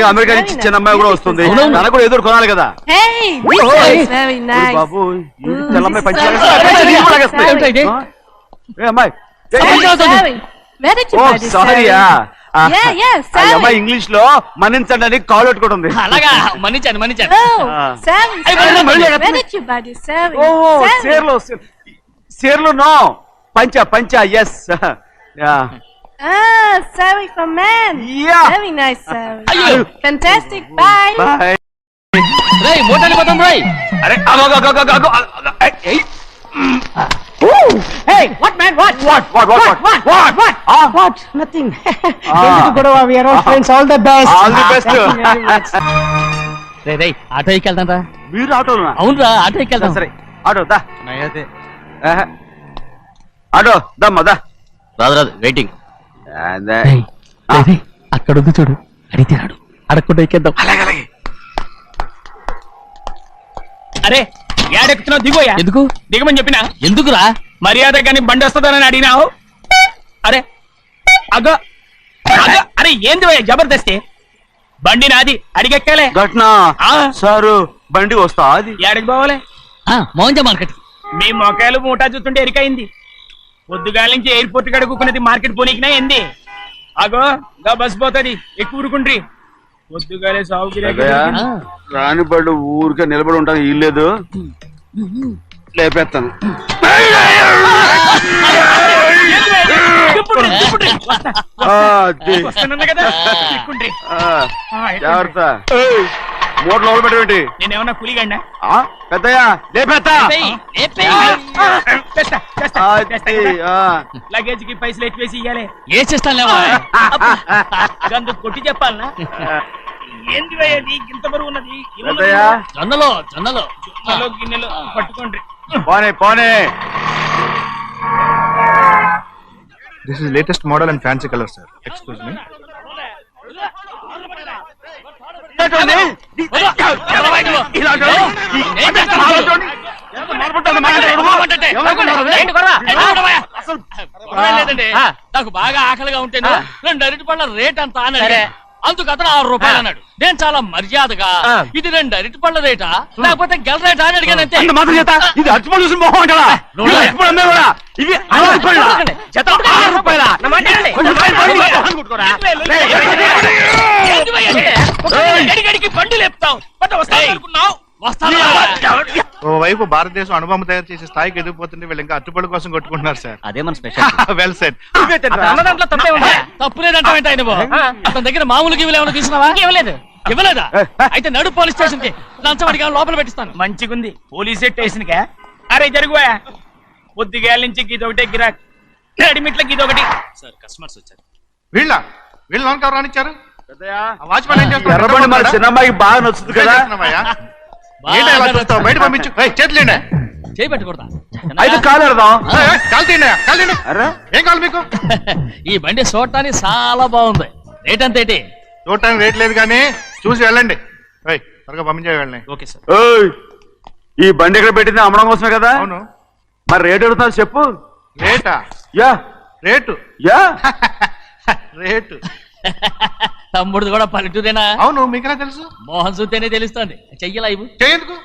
America నుంచి చిన్న అమ్మాయి కూడా వస్తుంది, తనకు కూడా ఎదురు కొనాలి కదా. బాబు తెల్లమ్మాయి పంచి అమ్మాయి సారీయా అమ్మాయి ఇంగ్లీష్ లో మన్నించండి అని కాల్ పెట్టుకుంటుంది. అలాగా మన్నించాను మన్నించాను. సేర్లు నో పంచా పంచా yes. Sari for men. Yeah. Very nice, Sari. Fantastic. Bye. Bye. రేయ్ మోటార్ పోతాం రేయ్. అరే Hey, what man? What? What? Nothing. We are all friends. All the best. All the best. Thank you very much. రేయ్ auto ఎక్కి వెళ్తాం రా. మీరు ఆటోనా? అవునురా ఆటో ఎక్కి వెళ్తాం. సరే ఆటో దా. ఆటో దమ్మా దా. రాదు వెయిటింగ్. అలాగే అక్కడ ఉంది చూడు, అడిగితే రాడు, అడగకుండా ఎక్కేద్దాం. అలాగే అరే ఏడెక్కుతున్నావు? దిగోయా. ఎందుకు దిగమని చెప్పినా? ఎందుకురా? మర్యాద కానీ బండి వస్తుందని అడిగినావు. అరే అగో అగో, అరే ఏంది భయ్యా జబర్దస్తి? బండి నాది, అడిగెక్కాలే. ఘట్నా సారు బండి వస్తా అది ఏడకి పోవాలే? మౌంజ మార్కెట్. మీ మొక్కలు మూటా చూస్తుంటే ఎరికైంది. పొద్దుగాల నుంచి ఎయిర్పోర్ట్ కడుక్కున్నది మార్కెట్ పోనీకినా ఏంది? అగో గా బస్ పోతుంది, ఎక్కువ ఊరుకుండ్రి. పొద్దుగాలే సాగు రాని బళ్ళు ఊరికే నిలబడి ఉంటాను, ఇల్లేదు లేపేస్తాను. జాగ్రత్త మూట లోపల పెట్టేంటి? నేనేమన్నా కూలిగండా? పెద్దయ్యా లేపేస్తా. లగేజ్ కి పైసలు ఎక్కువేసి ఇయ్యాలి. ఏ చేస్తాను గందు కొట్టి చెప్పాలనా? ఏంది భయ్యది ఇంత బరువు ఉన్నది? పెద్దయ్యా జొన్నలో జొన్నలో జొన్నలో గిన్నెలో పట్టుకోండి. పోనే పోనే. This is latest model and fancy color, sir. Excuse me. నాకు బాగా ఆకలిగా ఉంటేను 2 అరటిపళ్ళ రేట్ అంత అన్నాడు. అందుకు అతను 6 రూపాయలు అన్నాడు. నేను చాలా మర్యాదగా ఇది 2 అరటిపళ్ళ రేటా లేకపోతే గెల రేటా అని అడిగానంతే. ఇది అరటిపళ్ళు చూసి మొహం అంటారా? ఇవి 6 రూపాయల జత 6 రూపాయల. గడిగడికి బండి లేపుతావు, వస్తావు. ఓవైపు భారతదేశం అనుభవం తయారు చేసే స్థాయికి ఎదిగిపోతుంటే వీళ్ళు ఇంకా అట్టుపళ్ళు కోసం కొట్టుకుంటున్నారు సార్. అదే మన స్పెషల్. Well said. తప్పు లేదంటే ఆయన అతని దగ్గర మామూలుగా ఇవ్వలేమని తీసుకున్నావా? ఇవ్వలేదు. ఇవ్వలేదా? అయితే నడు పోలీస్ స్టేషన్ కి లంచం అడిగా లోపల పెట్టిస్తాను. మంచిగుంది పోలీస్ స్టేషన్ కా. అరే జరుగుయా, పొద్దుగాల నుంచి గీదొకటే గిరాక్, అడిమిట్లకి ఇదొకటి. సార్ కస్టమర్స్ వచ్చారు. వీళ్ళ లోన్ కవర్ రానిచ్చారు. ఎర్రబండి మన చిన్నమ్మాయికి బాగా నచ్చుతుంది కదా. బయట పంపించు. చేతులేండి. చేయి పెట్టకూడదా? అయితే కాలు ఎడదాం. ఏం కావాలి మీకు? ఈ బండి చూడటానికి చాలా బాగుంది. రేట్ అంత ఏంటి? చూడటానికి రేట్ లేదు కానీ చూసి వెళ్ళండి. త్వరగా పంపించే వెళ్ళండి. Okay sir. ఈ బండి ఎక్కడ పెట్టింది? అమ్మడం కోసమే కదా. అవును. మరి రేట్ అడుగుతారు చెప్పు. రేటా? Yeah rate yeah rate. తమ్ముడు కూడా పల్లెటూరేనా? అవును. మీకెలా తెలుసు? మోహన్ చూస్తేనే తెలుస్తుంది. చెయ్యలా ఇవ్వు. చేయందుకు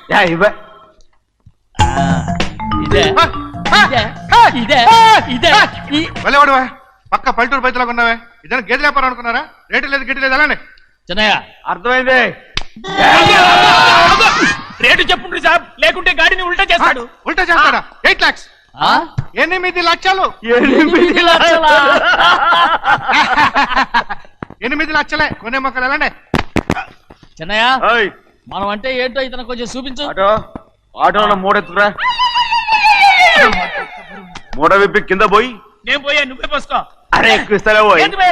వెళ్ళేవాడు పక్క పల్లెటూరు బయటలాగా ఉన్నావే. ఇద్దరు గేదె వ్యాపారం అనుకున్నారా? రేటు లేదు గిట్టు లేదు అలానే. చిన్నయ్య అర్థమైంది. రేటు చెప్పుండ్రి సాబ్, లేకుంటే గాడిని ఉల్టా చేస్తాడు. ఉల్టా చేస్తాడా? 8 lakhs. 8 లక్షలు. 8 లక్షలే. కొనే మొక్కలు ఎలాండి? చిన్నయ్య మనం అంటే ఏంటో ఇతను కొంచెం చూపించు. ఆటోలో మూడెత్తురా. మూడ విప్పి కింద పోయి. నేను పోయా, నువ్వే పోసుకో. అరే ఎక్కువ ఇస్తారా?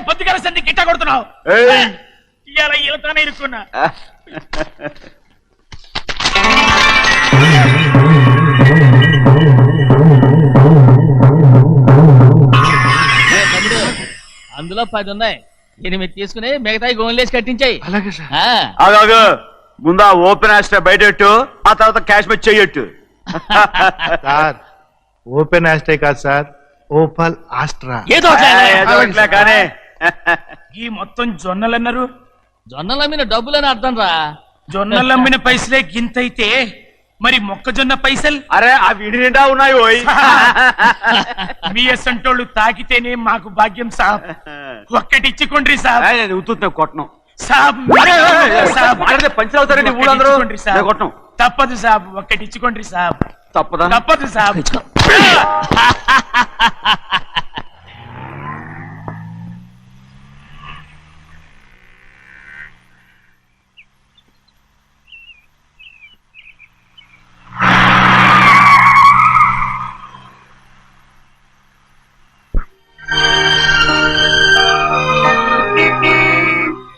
పొద్దుగాల సంధి గిట్ట కొడుతున్నావు. ఇవాళ ఈలతోనే ఇరుక్కున్నా. అందులో 10 ఉన్నాయి. 8 తీసుకుని మిగతాయి గోన్లేసి కట్టించాయి. అలాగే సార్. అలాగే ముందు ఓపెన్ ఆస్ట్రా బయటెట్టు, ఆ తర్వాత క్యాష్ మెచ్ చెయ్యట్టు. సార్ ఓపెన్ ఆస్ట్రే కాదు సార్, ఓపల్ ఆస్ట్రా. ఏదో కానీ ఈ మొత్తం జొన్నలు అన్నారు, జొన్నలమ్మిన డబ్బులని అర్థం రా. జొన్నలు అమ్మిన పైసలే గింతైతే మరి మొక్కజొన్న పైసలు అరే ఆ విడి నిండా ఉన్నాయి ఓయ్. మీ అసంటోళ్ళు తాకితేనే మాకు భాగ్యం సాబ్. ఒక్కటిచ్చుకోండి సాబ్. ఏయ్, నేను ఉత్తుత్తే కొట్టను. సాబ్ సాబ్. మాట్లాడితే పంచులు అవుతారండి ఊళ్ళందరూ. ఒక్కటిచ్చుకోండి సాబ్. నేను కొట్టను. తప్పదు సాబ్, ఒక్కటిచ్చుకోండి సాబ్. తప్పదా? తప్పదు సాబ్.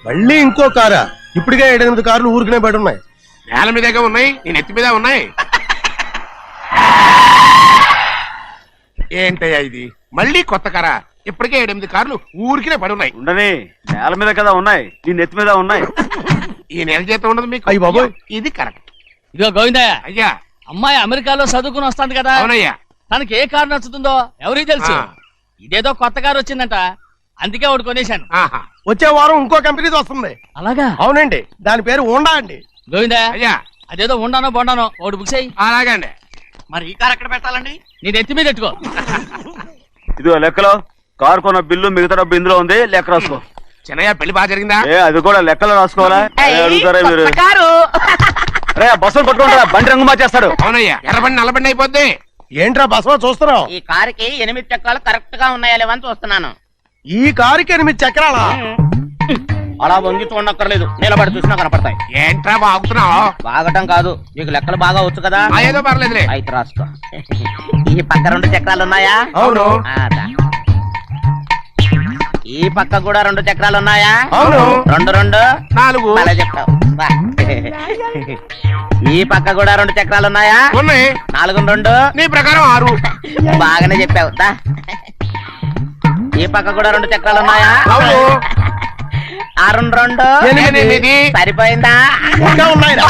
మళ్ళీ ఇంకో కారా? ఇప్పటికే 7-8 కార్లు ఊరికనే బయట ఉన్నాయి. నేల మీదగా ఉన్నాయి, నేను ఎత్తి మీద ఉన్నాయి. ఏంటయ్యా ఇది? మళ్ళీ కొత్త కారా? ఇప్పటికే 7-8 కార్లు ఊరికినే పడి ఉన్నాయి. ఉండని నేల మీద కదా ఉన్నాయి, నీ నెత్తి మీద ఉన్నాయి. ఈ నెల జీతం ఉండదు మీకు. అయ్య బాబోయ్. ఇది కరెక్ట్. ఇదిగో గోవిందయ్య, అయ్యా. అమ్మాయి అమెరికాలో చదువుకుని వస్తాంది కదా, అవునయ్యా. తనకి ఏ కారు నచ్చుతుందో ఎవరికి తెలుసు. ఆ. ఇదేదో కొత్త కారు వచ్చిందంట, అందుకే ఒకటి కొనేశాను. ఆహా. వచ్చే వారం ఇంకో కంపెనీది వస్తుంది. అలాగా? అవునండి, దాని పేరు హోండా అండి. గోవిందయ్య, అయ్యా. అదేదో ఉండానో బొండానో ఒకటి బుక్ చేయి. అలాగండి. మరి ఈ కారు ఎక్కడ పెట్టాలండి? నీ నెత్తి మీద పెట్టుకో. ఇదిగో లెక్కలో కారు కొన్న బిల్లు మిగతా డబ్బు ఇందులో ఉంది, లెక్క రాసుకో. చిన్నయ్య పెళ్లి బాగా జరిగిందా? ఏ అది కూడా లెక్కలో రాసుకోవాలా? అదే అడుగుతారా మీరు? రే బస్సులు పట్టుకుంటారా, బండి రంగు మార్చేస్తాడు. అవునయ్యా, ఎర్రబండి నల్లబండి అయిపోద్ది. ఏంట్రా బసవా చూస్తున్నావు? ఈ కారుకి 8 చక్రాలు కరెక్ట్ గా ఉన్నాయా లేవని చూస్తున్నాను. ఈ కారుకి 8 చక్రాలా? అలా వంగి చూడక్కర్లేదు, నిలబడి చూసినా కనపడతాయి. ఏంట్రా బాగుతున్నావు? బాగటం కాదు, నీకు లెక్కలు బాగా వచ్చు కదా. ఏదో పర్లేదులే. అయితే రాసుకో. ఈ పక్క 2 చక్రాలు ఉన్నాయా? అవును. ఆ, దా. ఈ పక్క కూడా 2 చక్రాలు ఉన్నాయా? అవును. 2 2 4 అలా చెప్తావు. బా. ఈ పక్క కూడా 2 చక్రాలు ఉన్నాయా? ఉన్నాయి. 4 2 నీ ప్రకారం 6. బాగానే చెప్పావు. దా. ఈ పక్క కూడా 2 చక్రాలు ఉన్నాయా? అవును. 6 2 8. సరిపోయిందా? ఇంకా ఉన్నాయిరా.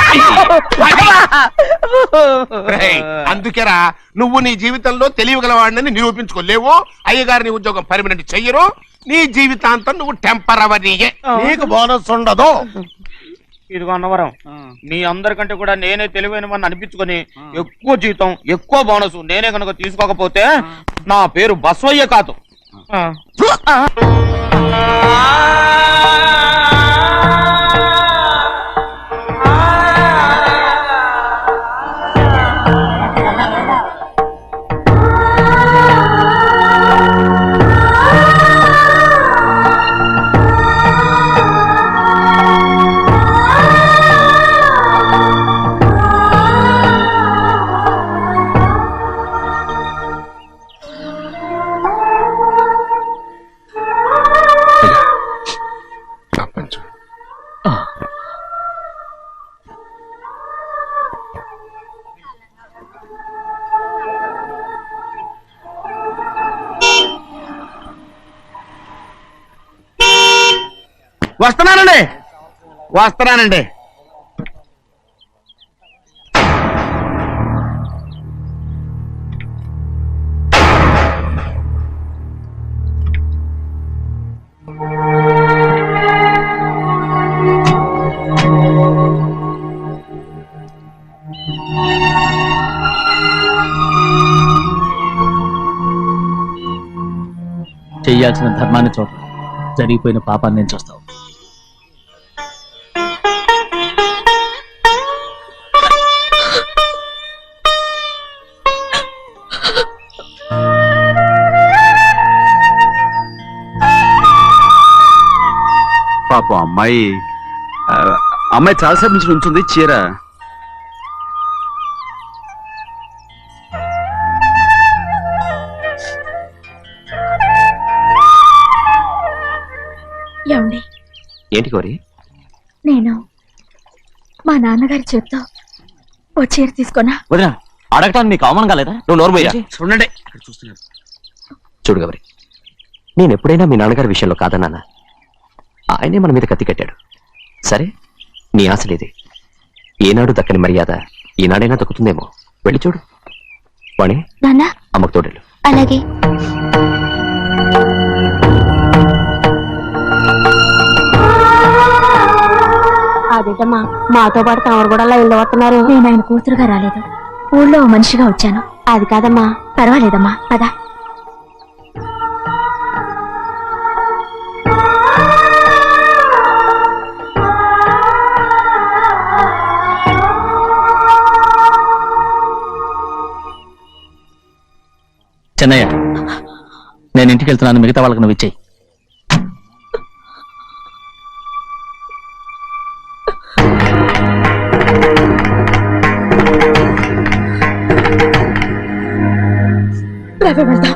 రేయ్, అందుకేరా నువ్వు నీ జీవితంలో తెలియగలవాడిని నిరూపించుకోలేవు. అయ్యగారు నీ ఉద్యోగం పర్మనెంట్ చెయ్యరు. నీ జీవితాంతం నువ్వు టెంపరవరీయే. నీకు బోనస్ ఉండదు. ఇదిగో అన్నవరం, మీ అందరికంటే కూడా నేనే తెలివైన వాడిని అనిపించుకొని ఎక్కువ జీతం ఎక్కువ బోనస్ నేనే కనుక తీసుకోకపోతే నా పేరు బస్వయ్య కాదు. వస్తున్నానండి. చెయ్యాల్సిన ధర్మాన్ని చోట జరిగిపోయిన పాపాన్ని నేను చూస్తావు. పాపం అమ్మాయి చాలాసేపు నుంచి ఉంచుంది చీర. ఏమండి? ఏంటి కోరి? నేను మా నాన్నగారి చేత్తో ఓ చీర తీసుకున్నా. వదినా, అడగటానికి నీకు అవమానం కాలేదా? నువ్వు నోరు పోయా. చూడండి. చూడు గౌరి, నేను ఎప్పుడైనా మీ నాన్నగారి విషయంలో కాదన్నానా? ఆయనే మన మీద కత్తి కట్టాడు. సరే, నీ ఆశ లేదే. ఏనాడు దక్కని మర్యాద ఈనాడైనా దక్కుతుందేమో. వెళ్ళి చూడు. వాణి, నాన్న అమ్మకు తోడేళ్ళు. అలాగే. అదేంటమ్మా మాతో పాటు తమరు కూడా లైన్లో వస్తున్నారు. నేను ఆయన కూతురుగా రాలేదు, ఊళ్ళో ఓ మనిషిగా వచ్చాను. అది కాదమ్మా. పర్వాలేదమ్మా, పద. చెన్నయ్య, నేను ఇంటికి వెళ్తున్నాను, మిగతా వాళ్ళకి నువ్వు ఇచ్చేయి. వెళ్దాం.